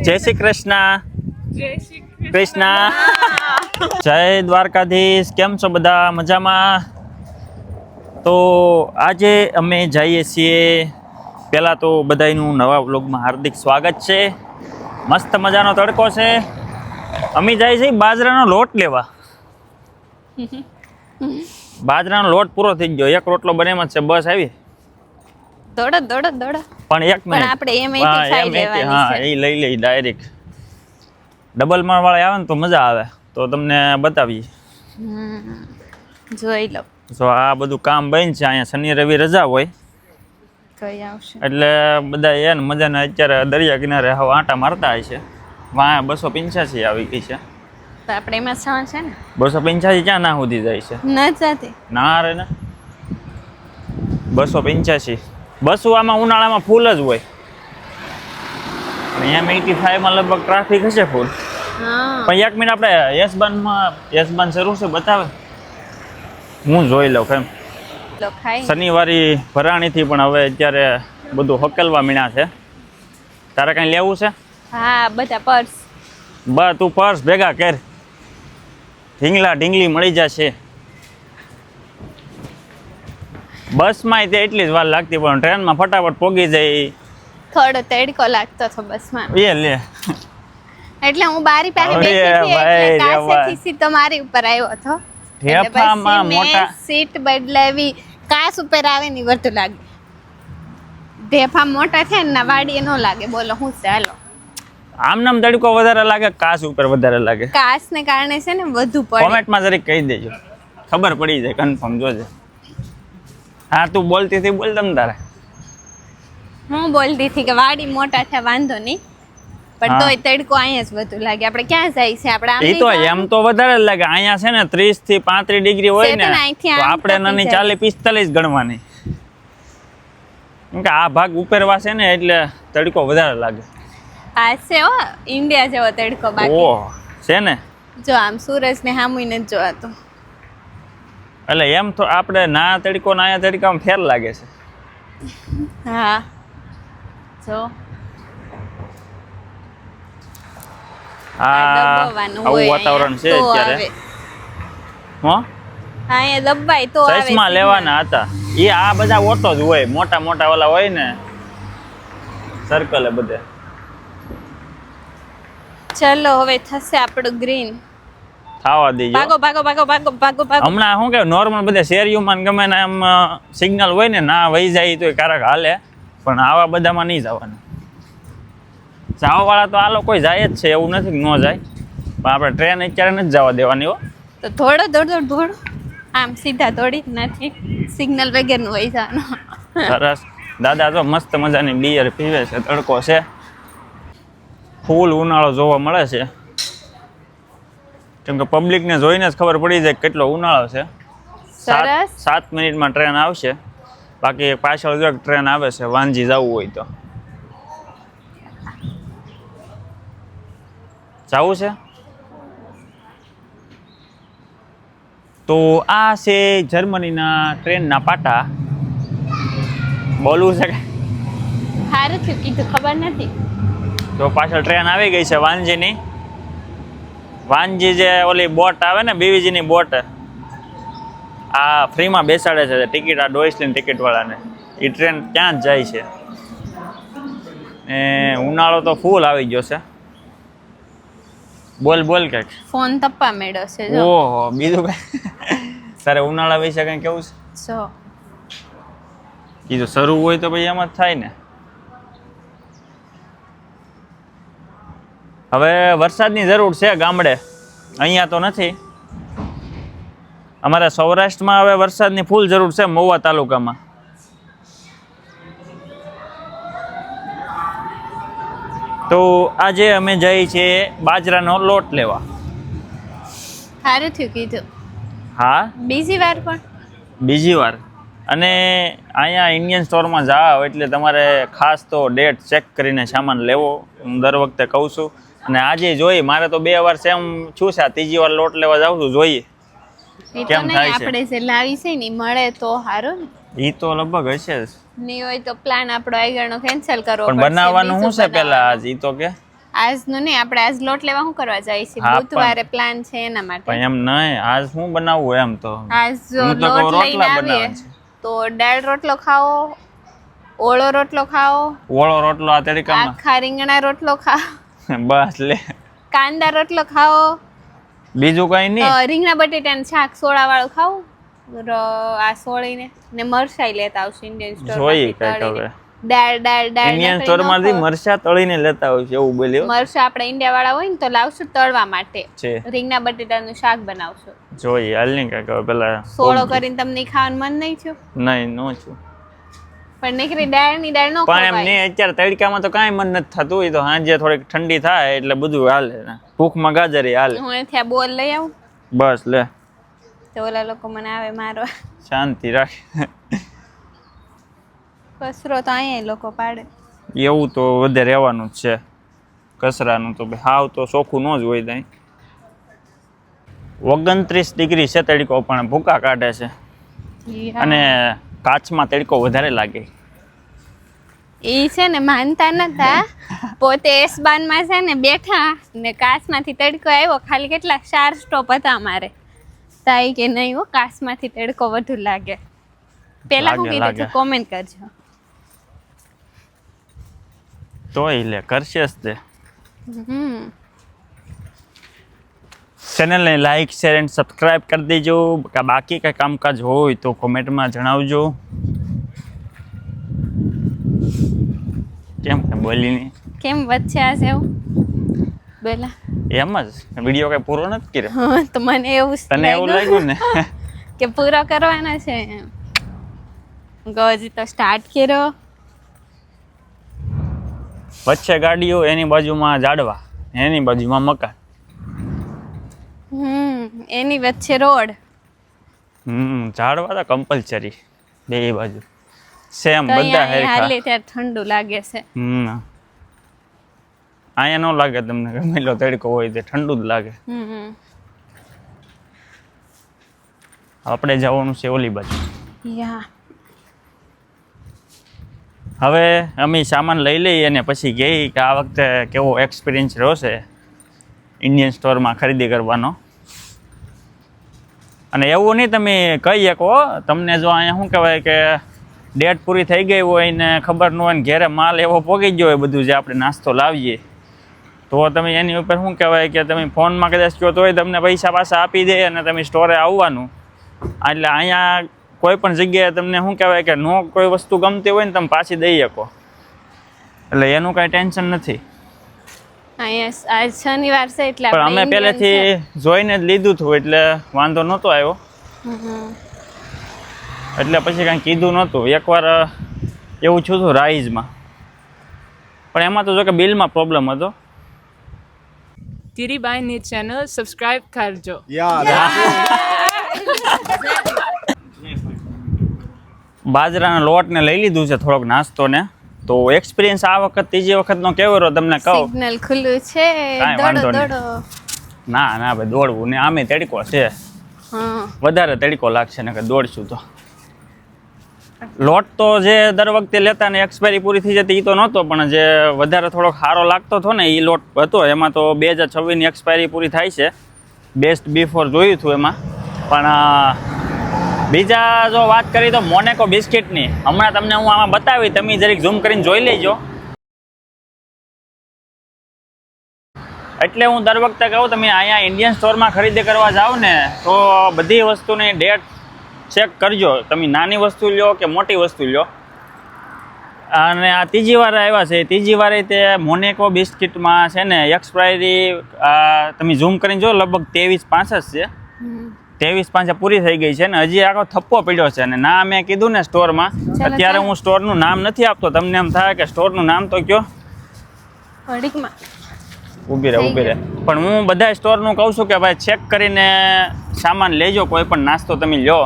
જય શ્રી કૃષ્ણ. જય શ્રી કૃષ્ણ. જય દ્વારકાધીશ. કેમ છો બધા? મજામાં? તો આજે અમે જઈએ છીએ. પહેલાં તો બધાનું નવા વ્લોગમાં હાર્દિક સ્વાગત છે. મસ્ત મજાનો તડકો છે. અમે જઈએ છીએ બાજરાનો લોટ લેવા. બાજરાનો લોટ પૂરો થઈ ગયો. એક રોટલો બનેમાં છે. બસ આવી. દોડો પણ એક મિનિટ આપણે M80 ખાઈ લેવાની હા છે. એ લઈ લઈ ડાયરેક્ટ. ડબલ માળ વાળા આવે ને તો મજા આવે. તો તમને બતાવીએ. જોઈ લો જો આ બધું કામ બંધ છે. અહીંયા શનિ રવિ રજા હોય કઈ આવશે. એટલે બધા એને મજાના અત્યારે દરિયા કિનારે હવે આંટા મારતા હોય છે. વાં 285 આવી ગઈ છે. તો આપણે એમાં સણ છે ને 285 ક્યાં ના સુધી જાય છે? ન જાતી ના રે ને 285 બસો આમાં ઉનાળામાં ફૂલ જ હોય. M85 માં લગભગ ટ્રાફિક હશે ફૂલ. હા પણ એક મિનિટ આપણે યશબાન શરૂ છે બતાવે. હું જોઈ લઉં કેમ લો ખાઈ શનિવારી ભરાણીથી પણ હવે અત્યારે બધું હકેલવા મીણા છે. તારે કઈ લેવું છે? હા બધા પર્સ તું પર્સ ભેગા કર. ઢીંગલી મળી જશે. બસમાં તે એટલી જ વાર લાગતી પણ ટ્રેનમાં ફટાફટ પોગી જાય. થોડો તડકો લાગતો હતો બસમાં એ લે એટલે હું બારી પાસે અરે બેઠી હતી ભાઈ, એટલે કાસેથી ભાઈ. સીધો મારી ઉપર આવ્યો હતો. એટલે ઢેફામાં પછી મેં મોટા સીટ બદલાવી. કાસ ઉપર આવે ને વર્તું લાગે. ઢેફા મોટા છે ને વાડીએ ન લાગે. બોલો હું ચાલો આમ નામ તડકો વધારે લાગે કાસ ઉપર વધારે લાગે? કાસને કારણે છે ને વધુ પડે. કોમેન્ટમાં જરીક કહી દેજો. ખબર પડી જાય કન્ફર્મ જોજે. હા તું બોલતી હતી બોલ તમ તારે. હું બોલતી હતી કે વાડી મોટા છે વાંધો નહીં પણ હા. તોય તડકો અહીંયા જ વધુ લાગે. આપણે ક્યાં જાય છે? આપણે આમ એ નહીં તો જવાનું? એમ તો વધારે જ લાગે. અહીંયા છે ને 30 થી 35 ડિગ્રી હોય ને છે તો ને અહીંથી તો આમ આપણે તપી નાની જાય. 40-45 ગણવાની. કેમ કે આ ભાગ ઉપરવા છે ને એટલે તડકો વધારે લાગે. આ છે હો ઇન્ડિયા જેવો તડકો. બાકી ઓહ છે ને જો આમ સૂરજ ને સામુય નથી જોવાતો. એટલે એમ તો આપણે ના તડકો ના આયા તડકામાં ફેર લાગે છે. હા જો દબાવવાનું આવું હોય વાતાવરણ છે અહીંયા તો અત્યારે. આવે. હો અહીંયા દબાય તો આવે ચશ્મા signal. લેવાના હતા. એ આ બધા ઓટો જ હોય. મોટા મોટા ઓલા હોય ને સર્કલ બધે. ચલો હવે થશે આપણું ગ્રીન. ખાવા દેજો. ભાગો હમણાં શું કે નોર્મલ બધા શેરીઓમાં ને ગમે ને આમ સિગ્નલ હોય ને ના વહી જાય તો કારક હાલે પણ આવા બધામાં નહીં જવાનું. જવાવાળા તો આ લોકો જાય જ છે એવું નથી કે ન જાય પણ આપણે ટ્રેન અત્યારે નથી જવા દેવાની હો. તો થોડો આમ સીધા દોડી નથી સિગ્નલ વગરનું હોય જવાનું. સરસ. દાદા તો મસ્ત મજાની બિયર પીવે છે. તડકો છે. ફૂલ ઉનાળો જોવા મળે છે. કેમ કે પબ્લિકને જોઈને જ ખબર પડી જાય કેટલો ઉનાળો છે. સરસ 7 મિનિટમાં ટ્રેન આવશે. બાકી પાછળ જો ટ્રેન આવે છે વાંજી જવું હોય તો. જવું છે તો આ છે જર્મનીના ટ્રેનના પાટા. બોલવું છે કે સારું થયું કીધું ખબર નથી. તો પાછળ ટ્રેન આવી ગઈ છે વાંજીની. વાંજી જે ઓલી બોટ આવે ને બીવીજીની બોટ આ ફ્રીમાં બેસાડે છે ટિકિટ. આ ડોઇસલીન ટિકિટ વાળાને એ ટ્રેન ત્યાં જ જાય છે. એ ઉનાળો તો ફૂલ આવી ગયો છે. બોલ કંઈક. ફોન તપ્પા મેળો છે જો. ઓહો બીજું કઈ તારે ઉનાળા વિશે કઈ કેવું છે? જો કીધું શરૂ હોય તો પછી એમ જ થાય ને. હવે વરસાદની જરૂર છે ગામડે. અહીંયા તો નથી. અમારા સૌરાષ્ટ્રમાં હવે વરસાદની ફૂલ જરૂર છે. મહુવા તાલુકામાં તો આજે અમે જઈએ છીએ બાજરાનો લોટ લેવા. સારું થયું કીધું. હા બીજી વાર પણ બીજી વાર. અને અહીંયા ઇન્ડિયન સ્ટોરમાં જાઓ એટલે તમારે ખાસ તો ડેટ ચેક કરીને સામાન લેવો. હું દર વખતે કહું છું. અને આજે જોઈએ મારે તો 2 વાર સેમ છું છે. આ ત્રીજી વાર લોટ લેવા જાઉં છું. જોઈએ એ તો કેમ નહીં થાય છે? આપણે જે લાવી છે ને ઈ મળે તો સારું ને. એ તો લગભગ હશે જ. નહીં હોય તો પ્લાન આપણો આગળનો કેન્સલ કરવો પણ પડશે. બનાવવાનું બીજું શું છે પેલા બનાવવાનું. આજ ઈ તો કે આજનું નહીં, આપણે આજ લોટ લેવા શું કરવા જાય છે? હા, પણ- બુધવારે પ્લાન છે એના માટે. પણ એમ નહીં, આજ શું બનાવવું એમ તો આજ જો હું તો કહું લોટ લઈને રોટલા આવીએ બનાવવાના છે. તો દાળ રોટલો ખાઓ, ઓળો રોટલો ખાઓ, ઓળો રોટલો આ તરીકામાં આખા રીંગણા રોટલો ખાઓ, બસ લે, કાંદા રોટલો ખાઓ, બીજું કઈ નહીં. રીંગણા બટેટાનું શાક સોળા વાળું ખાવું, આ સોળીને ને મરચાઈ લેતા આવશું ઇન્ડિયન સ્ટોર જોઈએ કઈક હવે દાળ ઇન્ડિયન સ્ટોર માંથી મરચા તળીને લેતા હોય છે એવું બોલ્યો મરચા આપણે ઇન્ડિયા વાળા હોય ને તો લાવશું તળવા માટે. છે. રીંગણા બટેટાનું શાક બનાવશું. જોઈએ હાલ નહીં કઈક હવે પેલા સોળો કરીને તમને ખાવાનું મન નહીં થયું? નહીં નો છું પણ નીકળી દાળની દાળ નો પણ એમ ખવાય. નહીં અત્યારે તડકામાં તો કાંઈ મન નથી થતું એ તો સાંજે થોડીક ઠંડી થાય એટલે બધું હાલે ભૂખમાં ગાજરી હાલે. હું અહીંથી આ બોલ લઈ આવું બસ લે તો ઓલા લોકો મને આવે મારવા. શાંતિ રાખ. કચરો તો અહીંયા લોકો પાડે. એવું તો વધે રહેવાનું જ છે કચરાનું તો હાવ તો ચોખ્ખું ન જ હોય ત્યાં. 29 ડિગ્રી છે તડકો પણ ભૂકા કાઢે છે અને કાચમાં તડકો વધારે લાગે. ઈ છે ને માનતા નતા પોતે એસબાનમાં છે ને બેઠા ને કાચમાંથી તડકો આવ્યો. ખાલી કેટલા 4 સ્ટોપ હતા અમારે તાઈ કે નહીં હો કાચમાંથી તડકો વધુ લાગે. પેલા હું કીધું લાગે. કોમેન્ટ કરજો. તોય લે કરશે જ તે. હમ ચેનલને લાઈક શેર એન્ડ સબસ્ક્રાઈબ કરી દેજો. બાકી કંઈ કામકાજ હોય તો કોમેન્ટમાં જણાવજો. કેમ કે બોલીને કેમ વચ્ચે આ છે એવું બેલા? એમ જ વિડીયો કઈ પૂરો નથી કર્યો. હા તો મને એવું જ તને એવું લાગ્યું ને કે પૂરો કરવાનો છે એમ. ગજી તો સ્ટાર્ટ કર્યો. વચ્ચે ગાડીઓ એની બાજુમાં ઝાડવા એની બાજુમાં મકાન. એની વચ્ચે રોડ. ઝાડવા તો કમ્પલસરી બે બાજુ સેમ તો બધા અહીંયા હાલે હેરખા. ત્યારે ઠંડુ લાગે છે. અહીંયા ન લાગે તમને ગમેલો તડકો હોય તે ઠંડુ જ લાગે. આપણે જવાનું છે ઓલી બાજુ. યા હવે અમે સામાન લઈ લઈએ અને પછી ગઈ કે આ વખતે કેવો એક્સપિરિયન્સ રહ્યો છે ઇન્ડિયન સ્ટોરમાં ખરીદી કરવાનો. અને એવું નહીં તમે કહી શકો તમને જો અહીંયા શું કહેવાય કે ડેટ પૂરી થઈ ગઈ હોય ને ખબર ન હોય ને ઘેરે માલ એવો પોગી ગયો હોય બધું જે આપણે નાસ્તો લાવીએ તો તમે એની ઉપર શું કહેવાય કે તમે ફોનમાં કદાચ કહો તોય તમને પૈસા પાછા આપી દે અને તમે સ્ટોરે આવવાનું. એટલે અહીંયા કોઈ પણ જગ્યાએ તમને શું કહેવાય કે નો કોઈ વસ્તુ ગમતી હોય ને તમે પાછી દઈ શકો એટલે એનું કાંઈ ટેન્શન નથી. અહીંયા આજ શનિવાર છે એટલે પણ આપણે અમે પહેલેથી જોઈને જ લીધું હતું એટલે વાંધો નહોતો આવ્યો. એટલે પછી કાંઈ કીધું નહોતું. એકવાર એવું થયું હતું રાઈઝમાં પણ એમાં તો જો કે બિલમાં પ્રોબ્લેમ હતો. ધીરીબાઈની ચેનલ સબસ્ક્રાઇબ કરજો. બાજરાના લોટને લઈ લીધું છે થોડોક નાસ્તો ને તો એક્સપિરિયન્સ આ વખત ત્રીજી વખતનો કેવો રહ્યો તમને કહું. સિગ્નલ ખુલ્લું છે. કાંઈ વાંધો દોડો નહીં. દોડો. ના ના ભાઈ દોડવું ને આમે તડકો છે હા વધારે તડકો લાગશે ને કે દોડશું તો. લોટ તો જે દર વખતે લેતા ને એક્સપાયરી પૂરી થઈ જતી એ તો નહોતો પણ જે વધારે થોડોક સારો લાગતો હતો ને એ લોટ હતો. એમાં તો 2026ની એક્સપાયરી પૂરી થાય છે. બેસ્ટ બિફોર જોયું હતું એમાં. પણ બીજા જો વાત કરી તો મોનેકો બિસ્કિટની હમણાં તમને હું આમાં બતાવી તમે જરીક ઝૂમ કરીને જોઈ લેજો. એટલે હું દર વખતે કહું તમે અહીંયા ઇન્ડિયન સ્ટોરમાં ખરીદી કરવા જાઓ ને તો બધી વસ્તુની ડેટ ચેક કરજો. તમે નાની વસ્તુ લ્યો કે મોટી વસ્તુ લ્યો. અને આ ત્રીજી વાર આવ્યા છે. ત્રીજી વારે તે મોનેકો બિસ્કિટમાં છે ને એક્સપાયરી તમે ઝૂમ કરીને જો લગભગ 23/5 જ છે. 23/5 પૂરી થઈ ગઈ છે ને હજી આખો થપ્પો પડ્યો છે. અને ના મેં કીધું ને સ્ટોરમાં અત્યારે હું સ્ટોરનું નામ નથી આપતો. તમને એમ થાય કે સ્ટોરનું નામ તો કયો. ઘડીકમાં ઊભી રહે પણ હું બધા સ્ટોરનું કહું છું કે ભાઈ ચેક કરીને સામાન લેજો. કોઈ પણ નાસ્તો તમે લ્યો.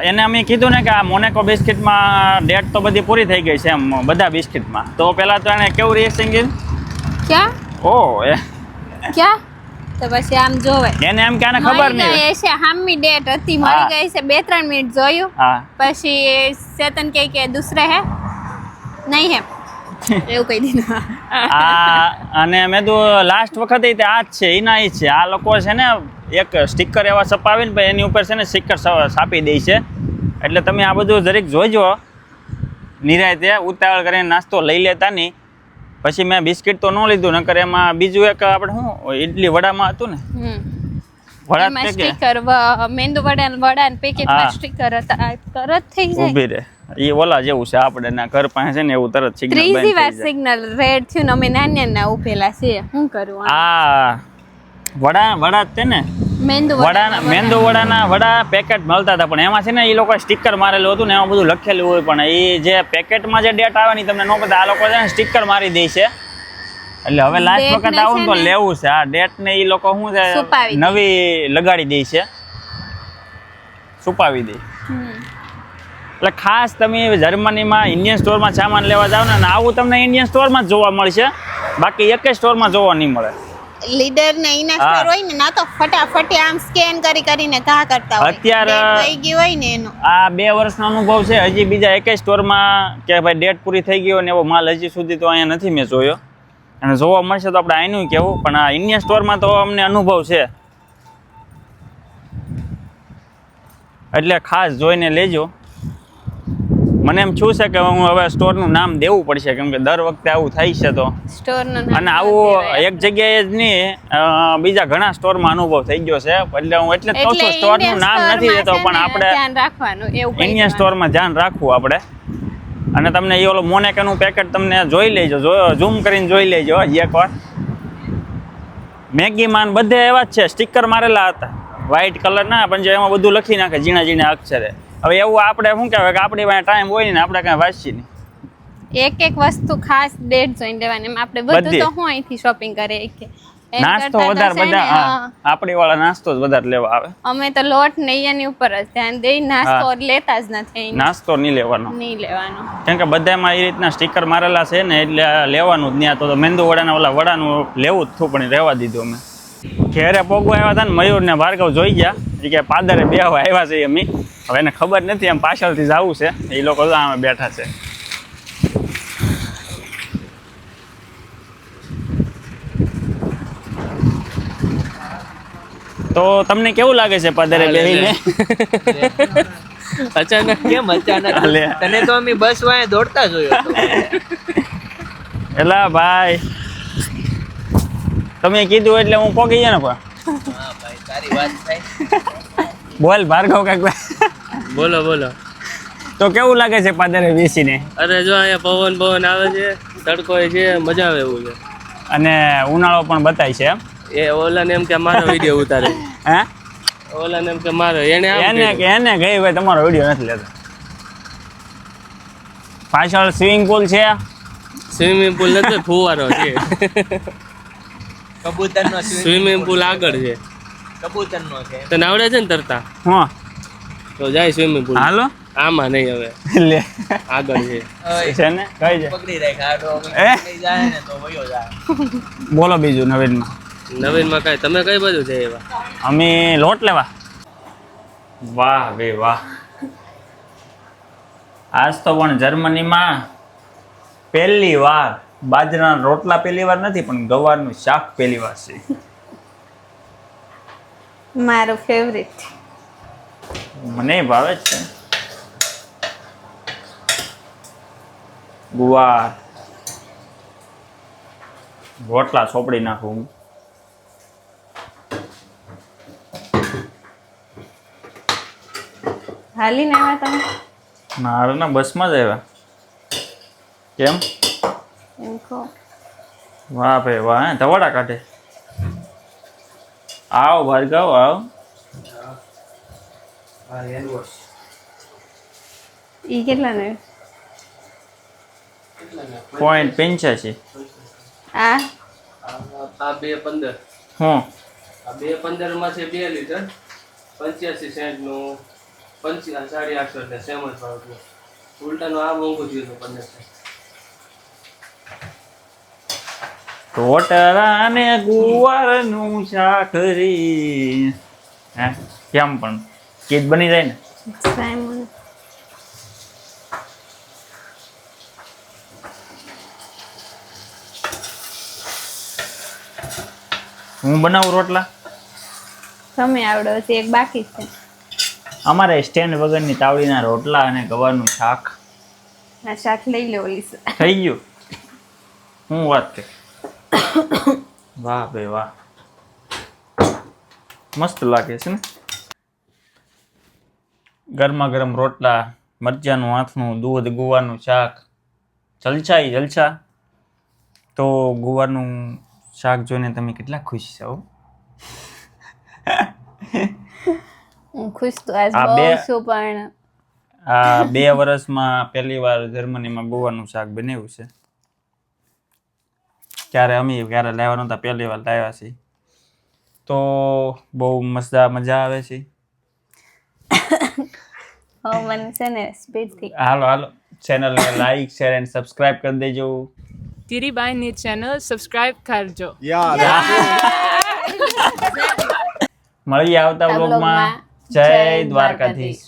એને અમે કીધું ને કે આ મોનેકો બિસ્કિટમાં ડેટ તો બધી પૂરી થઈ ગઈ છે એમ બધા બિસ્કિટમાં. તો પહેલાં તો એને કેવું રિએક્શન કીધું ક્યાં ઓહ ક્યાં તો પછી આમ જોવે એને એમ કે આને ખબર મરી નહીં. ગઈ છે હામી ડેટ હતી મરી હા. ગઈ છે 2-3 મિનિટ જોયું હા પછી ચેતન કે દૂસરે હે નહીં હે એવું કહી દીધું. આ અને મેં તો લાસ્ટ વખતે તે આ જ છે એના જ છે. આ લોકો છે ને એક સ્ટીકર એવા છપાવીને પછી એની ઉપર છે ને સ્ટીકર છાપી દે છે. એટલે તમે આ બધું જરીક જોઈજો, નિરાયતે ઉતાવળ કરીને નાસ્તો લઈ લેતા નહીં. પછી મેં બિસ્કિટ તો ન લીધું, નકર એમાં બીજું એક આપણે શું ઇડલી વડામાં હતું ને, વડા એમાં કે સ્ટીકર મેંદુ વડા પેકેટમાં હા. સ્ટીકર હતા, તરત થઈ જાય. ઊભી રહે. એ ઓલા જેવું છે આપણે ના ઘર પાસે છે ને એવું તરત સિગ્નલ ત્રીજી વાર સિગ્નલ રેડ થયું ને અમે નાના ઉભેલા છીએ. શું કરું આ વડા જ છે ને, મેંદુ મેંદુ વડાના વડા પેકેટ મળતા હતા, પણ એમાં છે ને એ લોકો સ્ટીકર મારેલું હતું ને એમાં બધું લખેલું હોય, પણ એ જે પેકેટમાં જે ડેટ આવે ને તમને ન પતા. આ લોકો છે ને સ્ટીકર મારી દે છે. એટલે હવે લાસ્ટ Date વખત ને આવું ને તો છે ને લેવું છે. આ ડેટ ને એ લોકો શું છે છુપાવી દે. નવી લગાડી દે છે, છુપાવી દે. એટલે ખાસ તમે જર્મનીમાં ઇન્ડિયન સ્ટોરમાં સામાન લેવા જાવ ને આવું તમને ઇન્ડિયન સ્ટોરમાં જ જોવા મળશે, બાકી એક સ્ટોરમાં જોવા નહીં મળે. લીડર ને એના હા. સ્ટોર હોય ને ના તો ફટાફટ આમ સ્કેન કરીને ઘા કરતા હોય. અત્યારે Date વહી ગઈ હોય ને એનો. આ 2 વર્ષનો અનુભવ છે. હજી બીજા એકેય સ્ટોરમાં કે ભાઈ ડેટ પૂરી થઈ ગઈ હોય ને એવો માલ હજી સુધી તો અહીંયા નથી મેં જોયો, અને જોવા મળશે તો આપણે આનું કહેવું, પણ આ ઇન્ડિયન સ્ટોરમાં તો અમને અનુભવ છે. એટલે ખાસ જોઈને લેજો. મને એમ શું છે કે હું હવે સ્ટોરનું નામ દેવું પડશે, કેમ કે દર વખતે આવું થાય છે તો. સ્ટોર નું અને આવું એક જગ્યાએ જ નહીં, બીજા ઘણા સ્ટોરમાં અનુભવ થઈ ગયો છે. એટલે હું એટલે જ કહું છું સ્ટોરનું નામ નથી દેતો, પણ આપણે ધ્યાન રાખવાનું એવું કંઈ ઇન્ડિયન સ્ટોરમાં ધ્યાન રાખવું આપણે. અને તમને એ ઓલો મોનેકાનું પેકેટ તમને જોઈ લેજો, ઝૂમ કરીને જોઈ લેજો એકવાર. મેગીમાં બધે એવા જ છે, સ્ટીકર મારેલા હતા વ્હાઈટ કલરના, પણ જે એમાં બધું લખી નાખે ઝીણા ઝીણા અક્ષરે. હવે એવું આપણે શું કહેવાય કે આપણી પાસે ટાઈમ હોય ને આપણે કાંઈ વાંચીએ નહીં. એક વસ્તુ ખાસ ડેટ જોઈને લેવાની. એમ આપણે બધું બધી. તો હું અહીંથી શોપિંગ કરીએ કે એમ નાસ્તો કરતાં તો વધારે છે ને, બધા હા. આપણી વાળા નાસ્તો જ વધારે લેવા આવે. અમે તો લોટ ને એની ઉપર જ ધ્યાન દઈ, નાસ્તો લેતા જ નથી અહીં. નાસ્તો નહીં લેવાનો, નહીં લેવાનો. કેમ કે બધામાં એ રીતના સ્ટીકર મારેલા છે ને, એટલે લેવાનું જ નહીં. તો મેંદુ વડાના ઓલા વડાનું લેવું જ થયું, પણ રહેવા દીધું અમે. ઘેરે પોગવા આવ્યા હતા ને મયુર ને ભાર્ગવ જોઈ ગયા, એ કે પાદરે બેહવા આવ્યા છે અમે. હવે એને ખબર નથી એમ પાછળથી જવું છે, એ લોકો આમે બેઠા છે. તો તમને કેવું લાગે છે પાદરે બેહીને? અચાનક કેમ અચાનક? લે. તને તો અમે બસ વાય દોડતા જોયો હતો. એલા ભાઈ તમે કીધું એટલે હું પોગી ગયા ને. પણ હા ભાઈ તારી વાત થાય. બોલ ભાર્ગવ કાંઈક. બોલો બોલો. તો કેવું લાગે છે પાદરે બેસીને? અરે જો અહીંયા પવન આવે છે, તડકો છે, મજા આવે એવું છે. અને ઉનાળો પણ બતાય છે એમ? એ ઓલાને એમ કે મારો વિડીયો ઉતારે. હે? ઓલાને એમ કે મારો એને આમ એને કીધું. ગઈ ભાઈ તમારો વિડીયો નથી લેતો. પાછળ સ્વિમિંગ પુલ છે. સ્વિમિંગ પુલ નથી, ફુવારો છે. કબૂતરનો સ્વિમિંગ પુલ આગળ છે. કબૂતરનો છે. તને આવડે છે ને તરતા? હા તો જાય સ્વિમિંગ પુલ. હાલો આમાં નહીં, હવે લે આગળ છે. છે ને કઈ છે? પકડી રાખ્યા આડો એ? પકડી જાય ને તો વયો જાય. બોલો બીજું નવીનમાં. નવીનમાં કઈ તમે કઈ બાજુ છે એવા? અમે લોટ લેવા. વાહ બે વાહ. આજ તો પણ જર્મનીમાં પહેલી વાર બાજરાના રોટલા પહેલી વાર નથી, પણ ગવારનું શાક પહેલી વાર છે. મારું ફેવરિટ. મને ભાવે જ છે ગુવાર. રોટલા ચોપડી નાખું હું. હાલીને આવ્યા તમે? મારે ના બસમાં જ આવ્યા. કેમ? એમ કહો. વાહ ભાઈ વાહ, હે ધવાડા કાઢે. આવ ભાર્ગવ આવ. ઈ કેટલા ને? 0.85. આ આ 2.15. હું આ 2.15 માં છે 2 લીટર 85 સેન્ટ નું 850 એટલે સેમ જ ભાવ છે. ઉલટાનું આ મોંઘું થયું હતું 15 સેન્ટ. રોટલા ને ગુવારનું શાક રી. હે કેમ પણ કીટ બની જાય ને. સાયમન. હું બનાવું રોટલા? તમે આવડો છે, એક બાકી છે. અમારે સ્ટેન્ડ વગરની તાવડીના રોટલા અને ગવારનું શાક આ શાક લઈ લો ઓલી થઈ ગયું. હું વાત કે વાહ ભાઈ વાહ, મસ્ત લાગે છે ને. ગરમા ગરમ રોટલા, મરચાંનું આથણું, દૂધ, ગુવારનું શાક, જલચાઈ જલસા. તો ગુવારનું શાક જોઈને તમે કેટલા ખુશ છો? હું ખુશ તો આજ આ બહુ બે- છું, પણ આ 2 વર્ષમાં પહેલી વાર જર્મનીમાં ગુવારનું શાક બનાવ્યું છે. ક્યારે લાવ્યા નહોતા, પહેલી વાર લાવ્યા છીએ. તો બહુ મજા આવે છે. હવે મને છે ને સ્પીડથી હાલો ચેનલને લાઈક શેર એન્ડ સબસ્ક્રાઇબ કરી દેજો. ધીરીબાઈની ચેનલ સબસ્ક્રાઇબ કરજો. મળીએ આવતા વ્લોગમાં. જય દ્વારકાધીશ.